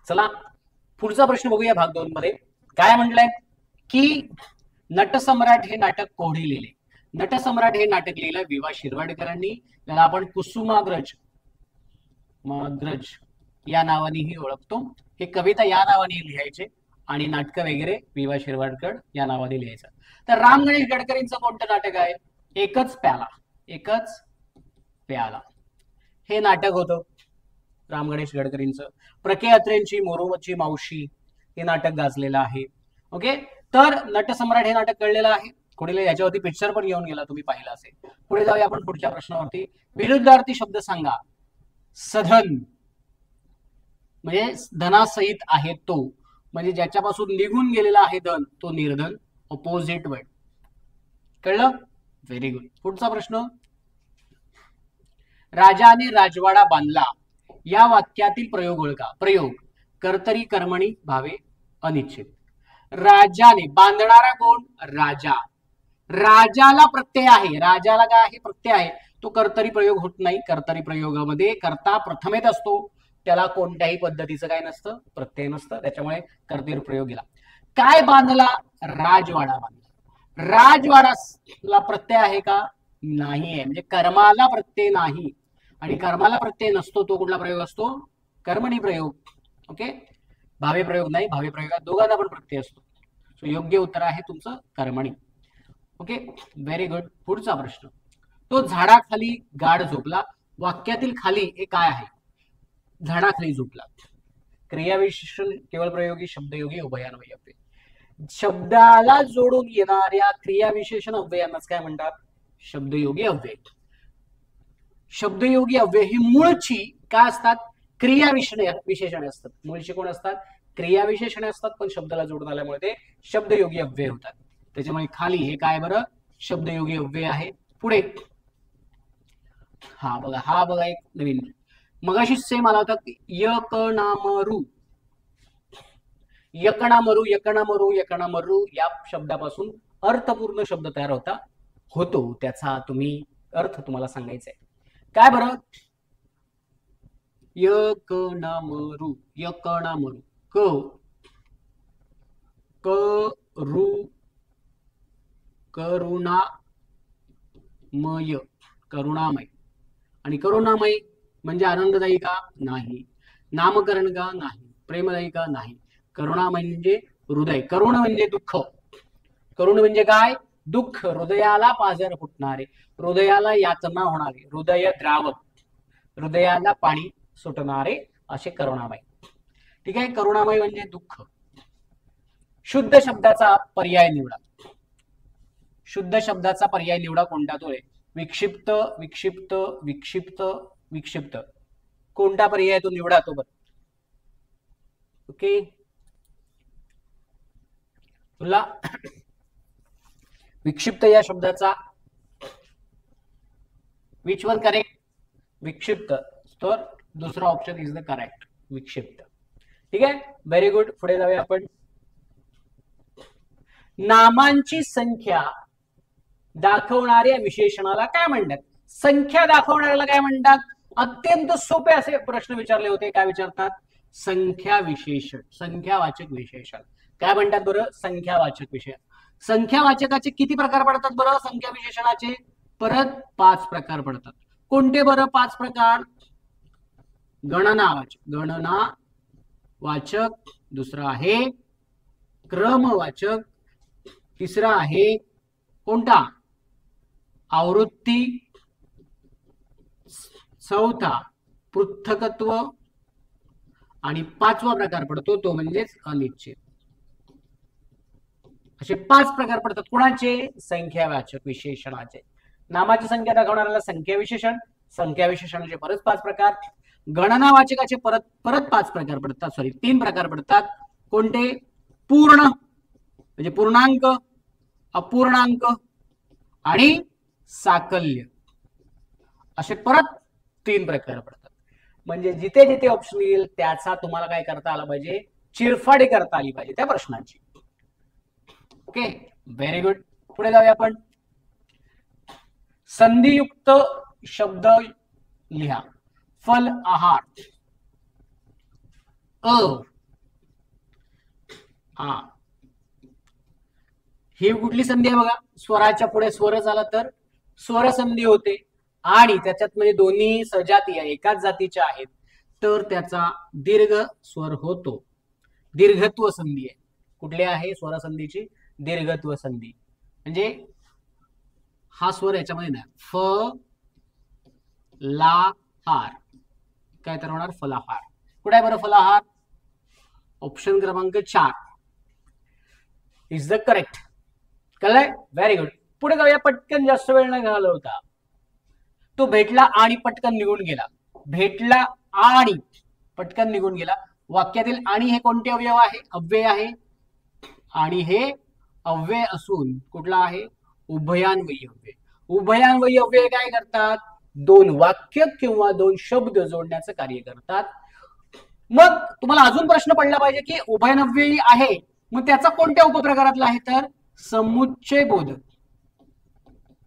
चला पुढचा प्रश्न बघूया भाग 2 मध्ये. काय म्हटलंय की नटसम्राट हे नाटक कोणी लिहिले? नटसम्राट हे नाटक लिहिलं वि.वा. शिरवाडकरांनी. त्याला आपण कुसुमाग्रज या नावानेही ओळखतो. हे कविता या नावाने लिहायचे आणि नाटकं वगैरे वि.वा. शिरवाडकर या नावाने लिहायचं. तर राम गणेश गडकरींचं कोणतं नाटक आहे? एकच प्याला हे नाटक होतं राम गणेश गडकरींचं. प्रके अत्रेंची मोरोवची मावशी हे नाटक गाजलेलं आहे. ओके, तर नटसम्राट हे नाटक कळलेलं आहे. पुढे याच्यावरती पिक्चर पण येऊन गेला, तुम्ही पाहिला असेल. पुढे जाऊया आपण पुढच्या प्रश्नावरती. विरुद्धार्थी शब्द सांगा. सधन म्हणजे धनासहित आहे तो, म्हणजे ज्याच्यापासून निघून गेलेला आहे धन तो निर्धन. Opposite word. कळलं? Very good. पुढचा प्रश्न. राजाने राजवाडा बांधला या वाक्यातील प्रयोग ओळखा. प्रयोग कर्तरी कर्मणी भावे अनिश्चित. राजाने, बांधणारा कोण? राजा. राजाला प्रत्यय आहे. राजाला काय आहे? प्रत्यय आहे. तो कर्तरी प्रयोग होत नाही. कर्तरी प्रयोगामध्ये कर्ता प्रथमेत असतो, त्याला कोणत्याही पद्धतीचं काय नसतं, प्रत्यय नसतं, त्याच्यामुळे कर्तरी प्रयोग गेला. काय बांधला? राजवाडा बांधला. राजवाडाला प्रत्यय आहे का? नाही आहे. म्हणजे कर्माला प्रत्यय नाही, आणि कर्माला प्रत्यय नसतो तो कुठला प्रयोग असतो? कर्मणी प्रयोग. ओके, भावे प्रयोग नाही. भावे प्रयोगात दोघांना पण प्रत्यय असतो. सो योग्य उत्तर आहे तुमचं कर्मणी. Okay, very good. पुढचा प्रश्न. तो झाडाखाली गाढ झोपला. वाक्यातील खाली हे काय आहे? झाडाखाली झोपला. क्रियाविशेषण केवळ प्रयोगी, शब्दयोगी, उभयान्वयी अव्यय. शब्दाला जोडून येणाऱ्या क्रियाविशेषण अव्ययांनाच काय म्हणतात? शब्दयोगी अव्यय. शब्दयोगी अव्यय ही मूळची काय असतात? क्रियाविशेषणे असतात. मूळची कोण असतात? क्रियाविशेषणे असतात, पण शब्दाला जोडून आल्यामुळे ते शब्दयोगी अव्यय होतात. त्याच्यामुळे खाली हे काय बरं? शब्दयोगी अव्यय आहे. पुढे हा बघा एक नवीन. मगाशी सेम आला होता यकणामरू. या शब्दापासून अर्थपूर्ण शब्द तयार होतो. त्याचा अर्थ तुम्हाला सांगायचा आहे. काय बरं? यकणामरू. करुणामय. आणि करुणामय म्हणजे आनंददायी का? नाही. नामकरण का? नाही. प्रेमदायी का? नाही. करुणामय म्हणजे हृदय. करुण म्हणजे दुःख. करुण म्हणजे काय? दुःख. हृदयाला पाझर फुटणारे, हृदयाला यातना होणारे, हृदय द्रावक, हृदयाला पाणी सुटणारे असे करुणामय. ठीक आहे. करुणामय म्हणजे दुःख. शुद्ध शब्दाचा पर्याय निवडा. शुद्ध शब्दाचा पर्याय निवडा. कोणता? तो आहे विक्षिप्त. कोणता पर्याय तो निवडा तो बरं. ओके, तुला विक्षिप्त या शब्दाचा विच वन करेक्ट? विक्षिप्त. तर दुसरा ऑप्शन इज द करेक्ट, विक्षिप्त. ठीक आहे, व्हेरी गुड. पुढे जाऊया आपण. नामांची संख्या दाखवणाऱ्या विशेषणाला काय म्हणतात? संख्या दाखवणाऱ्याला काय म्हणतात? अत्यंत सोपे असे प्रश्न विचारले होते. काय विचारतात? संख्या विशेषण, संख्यावाचक विशेषण. काय म्हणतात बरं? संख्यावाचक विशेषण. संख्यावाचकाचे किती प्रकार पडतात बरं? संख्या विशेषणाचे परत 5 प्रकार पडतात. कोणते बरं 5 प्रकार? गणनावाचक, दुसरा आहे क्रमवाचक, तिसरा आहे कोणता? आवृत्ती, चौथा पृथकत्व, आणि 5वा प्रकार पडतो तो म्हणजेच अनिश्चित. असे 5 प्रकार पडतात. कोणाचे? संख्यावाचक विशेषणाचे. नामाची संख्या दाखवणाऱ्याला संख्या विशेषण, संख्या विशेषणाचे परत 5 प्रकार, गणनावाचकाचे परत 5 प्रकार पडतात. 3 प्रकार पडतात. कोणते? पूर्ण म्हणजे पूर्णांक, अपूर्णांक आणि साकल्य, असे परत 3 प्रकार पडतात. म्हणजे जिथे जिथे ऑप्शन येईल त्याचा तुम्हाला काय करता आला पाहिजे? चिरफाडी करता आली पाहिजे त्या प्रश्नांची. Okay, very good. पुढे जाऊया आपण. संधियुक्त शब्द लिहा. फल, आहार. आ. ही कुठली संधी आहे बघा, स्वराच्या पुढे स्वर झाला तर स्वर संधी होते, आणि त्याच्यात म्हणजे दोन्ही सजाती एकाच जातीच्या आहेत तर त्याचा दीर्घ स्वर होतो. दीर्घत्व संधी आहे. कुठली आहे स्वर संधीची? दीर्घत्व संधी. म्हणजे हा स्वर याच्यामध्ये नाही, फ ला हार, काय तर होणार फलाहार. कुठे आहे बरं फलाहार? ऑप्शन क्रमांक 4 इज द करेक्ट. कळलंय? Very good. पुढे जाऊया. पटकन, जास्त वेळ न घालवता. तो भेटला आणि पटकन निघून गेला. भेटला आणि पटकन निघून गेला. वाक्यातील आणि हे कोणते अवयव आहे? अव्यय आहे. आणि हे अव्यय असून कुठला आहे? उभयान्वयी अव्यय. उभयान्वयी अव्यय काय करतात? दोन वाक्य किंवा दोन शब्द जोडण्याचं कार्य करतात. मग तुम्हाला अजून प्रश्न पडला पाहिजे की उभयान्वयी आहे, मग त्याचा कोणत्या उपप्रकारातला आहे? तर समुच्चय बोधक.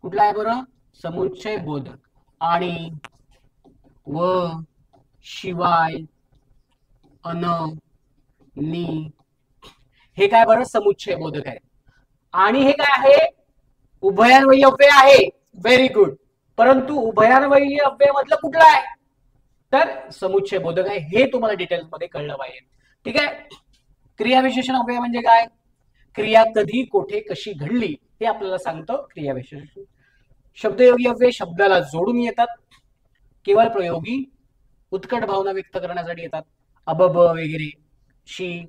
कुठला आहे बरं? समुच्चय बोधक. आणि व, शिवाय, अन, नी, हे काय बरं? समुच्चय बोधक आहे. आणि हे काय आहे? उभयान्वयी अव्यय आहे. Very good. परंतु उभयान्वयी अव्यय मधलं कुठलं आहे? तर समुच्चय बोधक आहे. हे तुम्हाला डिटेल्स मध्ये कळलं पाहिजे. ठीक आहे. क्रियाविशेषण अव्यय म्हणजे काय? क्रिया कधी, कोठे, कशी घडली हे आपल्याला सांगतं क्रियाविशेषण. शब्दयोगी अव्यय शब्दाला जोडून येतात. केवळ प्रयोगी उत्कट भावना व्यक्त करण्यासाठी येतात. अबब वगैरे, शी.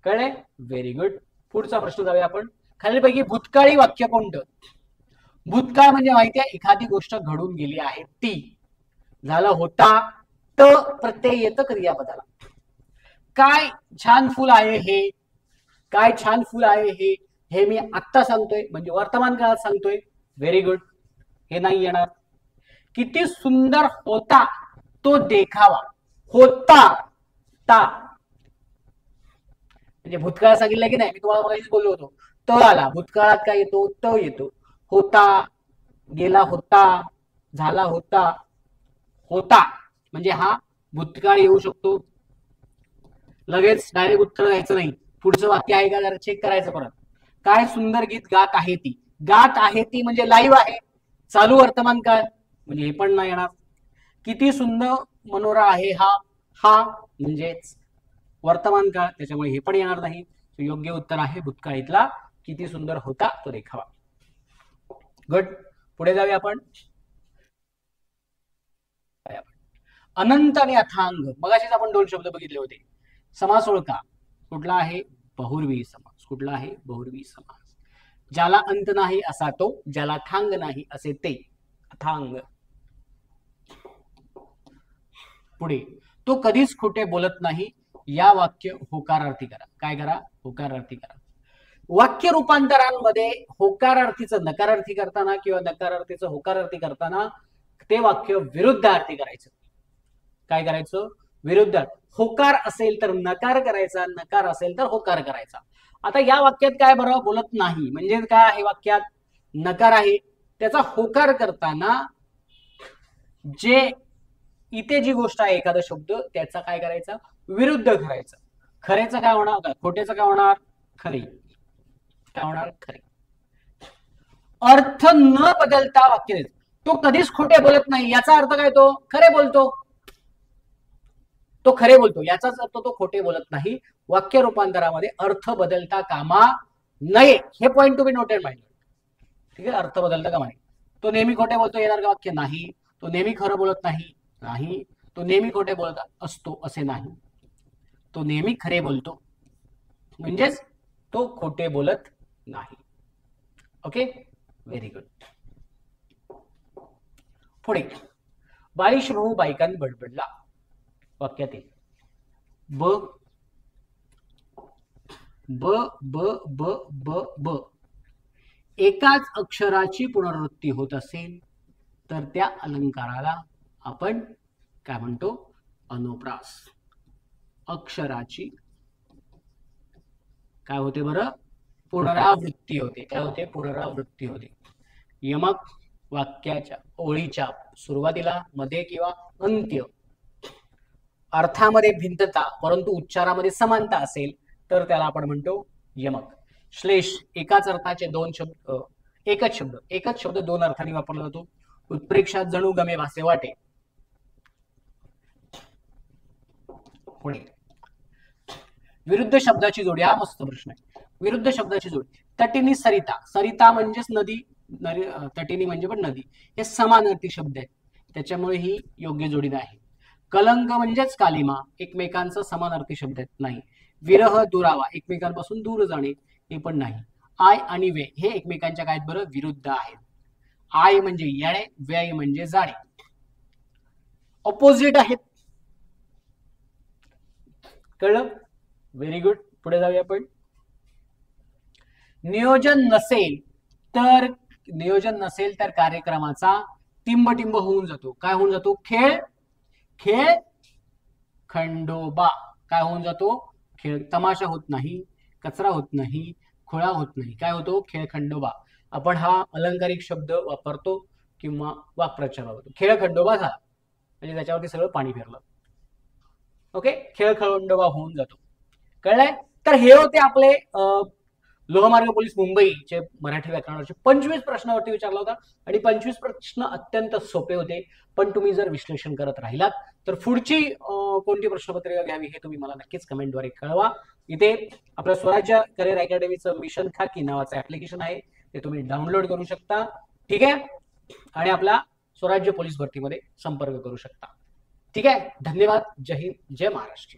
कळले? Very good. पुढचा प्रश्न जाऊया आपण. खालीलपैकी भूतकाळी वाक्य कोणतं? भूतकाळ म्हणजे माहिती आहे, एखादी गोष्ट घडून गेली आहे ती. झालं होता, त प्रत्यय येतं क्रियापदाला. काय छान फुल आहे हे, काय छान फुल आहे हे, हे मी आत्ता सांगतोय म्हणजे वर्तमान काळात सांगतोय. Very good. हे नाही येणार. किती सुंदर होता तो देखावा. होता, ता म्हणजे भूतकाळ सांगितलं की नाही? मी तुम्हाला मगाशीच बोललो होतो, त आला. भूतकाळात काय येतो? त येतो. होता, गेला होता, झाला होता. होता म्हणजे हा भूतकाळ येऊ शकतो. लगेच डायरेक्ट उत्तर द्यायचं नाही. पुढचं वाक्य आहे का जरा चेक करायचं परत. काय सुंदर गीत गात आहे ती. गात आहे ती म्हणजे लाईव्ह आहे, चालू वर्तमान काळ, म्हणजे हे पण नाही येणार. किती सुंदर मनोरा आहे हा, हा म्हणजेच वर्तमान काळ, त्याच्यामुळे हे पण येणार नाही. योग्य उत्तर आहे भूतकाळीतला किती सुंदर होता तो देखावा. गुड. पुढे जाऊया आपण. अनंत आणि अथांग. मगाशीच आपण दोन शब्द बघितले होते. समास ओळखा. कुठला आहे? बहुर्वी समास. कुठला आहे? बहुर्वी समास. ज्याला अंत नाही असा तो, ज्याला थांग नाही असे ते. अथांग. पुढे, तो कधीच खोटे बोलत नाही. या वाक्य होकारार्थी करा. काय करा? होकारार्थी करा. वाक्य रूपांतरांमध्ये होकारार्थीचं नकारार्थी करताना किंवा नकारार्थीचं होकारार्थी करताना ते वाक्य विरुद्धार्थी करायचं. काय करायचं? विरुद्ध. होकार असेल तर नकार करायचा, नकार असेल तर होकार करायचा. आता या वाक्यात काय बरं? बोलत नाही म्हणजे काय आहे? वाक्यात नकार आहे. त्याचा होकार करताना जे इथे जी गोष्ट आहे, एखादा शब्द, त्याचा काय करायचा? विरुद्ध करायचा. खरेचं काय होणार? खोटेचं काय होणार? खरे. काय होणार? खरे. अर्थ न बदलता वाक्य. तो कधीच खोटे बोलत नाही याचा अर्थ काय? तो खरे बोलतो. तो खरे बोलतो याचाच अर्थ तो खोटे बोलत नाही. वाक्य रूपांतरामध्ये अर्थ बदलता कामा नये. हे पॉइंट तुम्ही नोटेड माहिती. ठीक आहे? अर्थ बदलता कामा नये. तो नेहमी खोटे बोलतो येणार का वाक्य? नाही. तो नेहमी खरं बोलत नाही. नाही. तो नेहमी खोटे बोलत असतो असे नाही. तो नेहमी खरे बोलतो म्हणजेच तो खोटे बोलत नाही. ओके. Very good. पुढे, बाईश भाऊ बायकांनी बडबडला. वाक्यातील ब ब ब ब ब ब एकाच अक्षराची पुनरावृत्ती होत असेल तर त्या अलंकाराला आपण काय म्हणतो? अनुप्रास. अक्षराची काय होते बरं? पुनरावृत्ती होते. काय होते? पुनरावृत्ती होते. यमक वाक्याच्या ओळीच्या सुरुवातीला, मध्ये किंवा अंत्य अर्थामध्ये भिन्नता परंतु उच्चारामध्ये समानता असेल तर त्याला आपण म्हणतो यमक. श्लेष एकाच अर्थाचे दोन शब्द, एकच शब्द दोन अर्थांनी वापरला जातो. उत्प्रेक्षात जणू गमे भासे वाटे. पुढे विरुद्ध शब्दाची जोडी. हा मस्त प्रश्न आहे. विरुद्ध शब्दाची जोडी. तटिनी सरिता. सरिता म्हणजेच नदी, तटिनी म्हणजे पण नदी. हे समानार्थी शब्द आहेत, त्याच्यामुळे ही योग्य जोडी नाही. कलंक म्हणजेच कालिमा, एकमेकांचा समानार्थी शब्द आहेत, नाही. विरह दुरावा, एकमेकांपासून दूर जाणे, हे पण नाही. आय आणि वे हे एकमेकांच्या काय बरं विरुद्ध आहेत. आय म्हणजे येणे, व्यय म्हणजे जाणे, ऑपोजिट आहेत. कळलं? Very good. पुढे जाऊया आपण. नियोजन नसेल तर कार्यक्रमाचा टिंबटिंब होऊन जातो. काय होऊन जातो? खेळ खंडोबा. काय होऊन जातो? खेळ. तमाशा होत नाही, कचरा होत नाही, खोळा होत नाही. काय होतो? खेळ खंडोबा. आपण हा अलंकारिक शब्द वापरतो किंवा वाक्प्रचार वापरतो. खेळ खंडोबा झाला म्हणजे त्याच्यावरती सगळं पाणी फिरलं. ओके, खेळ खंडोबा होऊन जातो. कळलंय? तर हे होते आपले लोहमार्ग पोलीस मुंबईचे मराठी व्याकरणावरचे 25 प्रश्नावरती विचारला होता. आणि 25 प्रश्न अत्यंत सोपे होते, पण तुम्ही जर विश्लेषण करत राहिलात तर पुढची कोणती प्रश्नपत्रिका घ्यावी हे तुम्ही मला नक्कीच कमेंटद्वारे कळवा. इथे आपल्या स्वराज्य करिअर अकॅडमीचं मिशन खाकी नावाचं ऍप्लिकेशन आहे, ते तुम्ही डाउनलोड करू शकता. ठीक आहे, आणि आपला स्वराज्य पोलीस भरतीमध्ये संपर्क करू शकता. ठीक आहे, धन्यवाद. जय हिंद, जय महाराष्ट्र.